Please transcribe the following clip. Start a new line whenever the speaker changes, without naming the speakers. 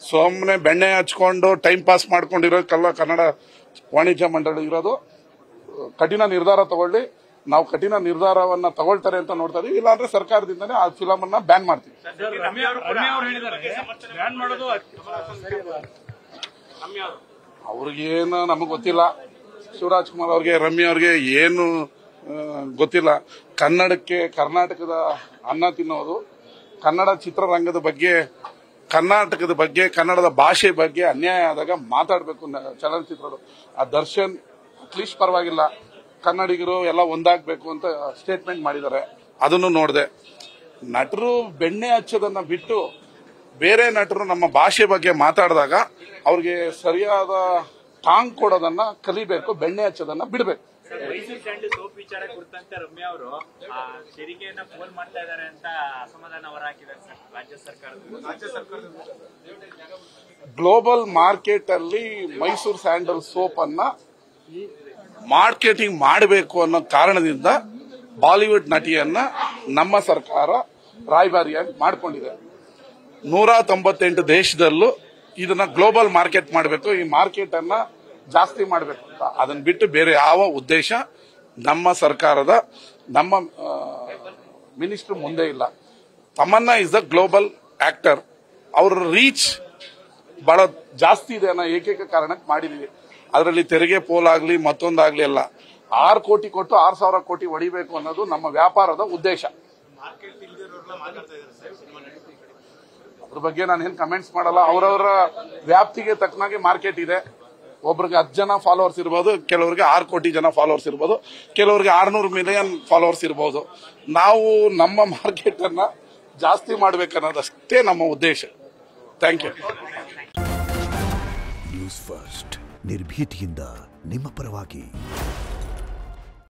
ಸುಮ್ಮನೆ ಬೆಣ್ಣೆ ಹಚ್ಕೊಂಡು ಟೈಮ್ ಪಾಸ್ ಮಾಡ್ಕೊಂಡಿರೋ ಕನ್ನಡ ವಾಣಿಜ್ಯ ಮಂಡಳಿ ಇರೋದು. ಕಠಿಣ ನಿರ್ಧಾರ ತಗೊಳ್ಳಿ. ನಾವು ಕಠಿಣ ನಿರ್ಧಾರವನ್ನ ತಗೊಳ್ತಾರೆ ಅಂತ ನೋಡ್ತಾ ಇದೀವಿ. ಇಲ್ಲಾಂದ್ರೆ ಸರ್ಕಾರದಿಂದನೇ ಆ ಫಿಲಮ್ ಅನ್ನ ಬ್ಯಾನ್ ಮಾಡ್ತೀವಿ. ಅವ್ರಿಗೇನು ನಮಗ್ ಗೊತ್ತಿಲ್ಲ. ಶಿವರಾಜ್ ಕುಮಾರ್ ಅವ್ರಿಗೆ, ರಮ್ಯಾ ಅವ್ರಿಗೆ ಏನು ಗೊತ್ತಿಲ್ಲ. ಕನ್ನಡಕ್ಕೆ, ಕರ್ನಾಟಕದ ಅನ್ನ ತಿನ್ನೋದು, ಕನ್ನಡ ಚಿತ್ರರಂಗದ ಬಗ್ಗೆ, ಕರ್ನಾಟಕದ ಬಗ್ಗೆ, ಕನ್ನಡದ ಭಾಷೆ ಬಗ್ಗೆ ಅನ್ಯಾಯ ಆದಾಗ ಮಾತಾಡಬೇಕು ಚಲನಚಿತ್ರಗಳು. ಆ ದರ್ಶನ್ ಅಟ್ಲೀಸ್ಟ್ ಪರವಾಗಿಲ್ಲ, ಕನ್ನಡಿಗರು ಎಲ್ಲ ಒಂದಾಗಬೇಕು ಅಂತ ಸ್ಟೇಟ್ಮೆಂಟ್ ಮಾಡಿದ್ದಾರೆ. ಅದನ್ನು ನೋಡಿದೆ. ನಟರು ಬೆಣ್ಣೆ ಹಚ್ಚೋದನ್ನ ಬಿಟ್ಟು ಬೇರೆ ನಟರು ನಮ್ಮ ಭಾಷೆ ಬಗ್ಗೆ ಮಾತಾಡಿದಾಗ ಅವ್ರಿಗೆ ಸರಿಯಾದ ಟಾಂಗ್ ಕೊಡೋದನ್ನ ಕಲಿಬೇಕು, ಬೆಣ್ಣೆ ಹಚ್ಚೋದನ್ನ ಬಿಡಬೇಕು.
ಮೈಸೂರು ಸ್ಯಾಂಡಲ್ ಸೋಪ್ ವಿಚಾರ ಕುರಿತಂತೆ ರಮ್ಯಾ ಅವರು ತೆರಿಗೆಯನ್ನ ಪೋಲ್ ಮಾಡ್ತಾ ಇದ್ದಾರೆ ಅಂತ ಅಸಮಾಧಾನ ಹೊರಹಾಕಿದ್ದಾರೆ ಸರ್ ರಾಜ್ಯ ಸರ್ಕಾರದ.
ಗ್ಲೋಬಲ್ ಮಾರ್ಕೆಟ್ ಅಲ್ಲಿ ಮೈಸೂರು ಸ್ಯಾಂಡಲ್ ಸೋಪ್ ಅನ್ನ ಮಾರ್ಕೆಟಿಂಗ್ ಮಾಡಬೇಕು ಅನ್ನೋ ಕಾರಣದಿಂದ ಬಾಲಿವುಡ್ ನಟಿಯನ್ನ ನಮ್ಮ ಸರ್ಕಾರ ರಾಯಭಾರಿಯಾಗಿ ಮಾಡಿಕೊಂಡಿದೆ. 198 ದೇಶದಲ್ಲೂ ಇದನ್ನ ಗ್ಲೋಬಲ್ ಮಾರ್ಕೆಟ್ ಮಾಡಬೇಕು, ಈ ಮಾರ್ಕೆಟ್ ಅನ್ನ ಜಾಸ್ತಿ ಮಾಡಬೇಕು ಅಂತ. ಅದನ್ನ ಬಿಟ್ಟು ಬೇರೆ ಯಾವ ಉದ್ದೇಶ ನಮ್ಮ ಸರ್ಕಾರದ, ನಮ್ಮ ಮಿನಿಸ್ಟರ್ ಮುಂದೆ ಇಲ್ಲ. Tamanna is the global actor. ಅವರ ರೀಚ್ ಬಹಳ ಜಾಸ್ತಿ ಇದೆ ಅನ್ನೋ ಏಕೈಕ ಕಾರಣಕ್ಕೆ ಮಾಡಿದೀವಿ. ಅದರಲ್ಲಿ ತೆರಿಗೆ ಪೋಲಾಗ್ಲಿ ಮತ್ತೊಂದಾಗ್ಲಿ ಅಲ್ಲ. 6 ಕೋಟಿ ಕೊಟ್ಟು 6,000 ಕೋಟಿ ಹೊಡಿಬೇಕು ಅನ್ನೋದು ನಮ್ಮ ವ್ಯಾಪಾರದ ಉದ್ದೇಶ. ಅದ್ರ ಬಗ್ಗೆ ನಾನು ಏನ್ ಕಮೆಂಟ್ಸ್ ಮಾಡಲ್ಲ. ಅವರವರ ವ್ಯಾಪ್ತಿಗೆ ತಕ್ಕನಾಗೆ ಮಾರ್ಕೆಟ್ ಇದೆ. ಒಬ್ರಿಗೆ 10 ಜನ ಫಾಲೋವರ್ಸ್ ಇರ್ಬೋದು, ಕೆಲವರಿಗೆ 6 ಕೋಟಿ ಜನ ಫಾಲೋವರ್ಸ್ ಇರ್ಬೋದು, ಕೆಲವರಿಗೆ 600 ಮಿಲಿಯನ್ ಫಾಲೋವರ್ಸ್ ಇರ್ಬೋದು. ನಾವು ನಮ್ಮ ಮಾರ್ಕೆಟ್ ಅನ್ನ ಜಾಸ್ತಿ ಮಾಡ್ಬೇಕನ್ನೋದಷ್ಟೇ ನಮ್ಮ ಉದ್ದೇಶ. Thank you.
ನ್ಯೂಸ್ ಫಸ್ಟ್ ನಿರ್ಭೀತಿಯಿಂದ ನಿಮ್ಮ ಪರವಾಗಿ.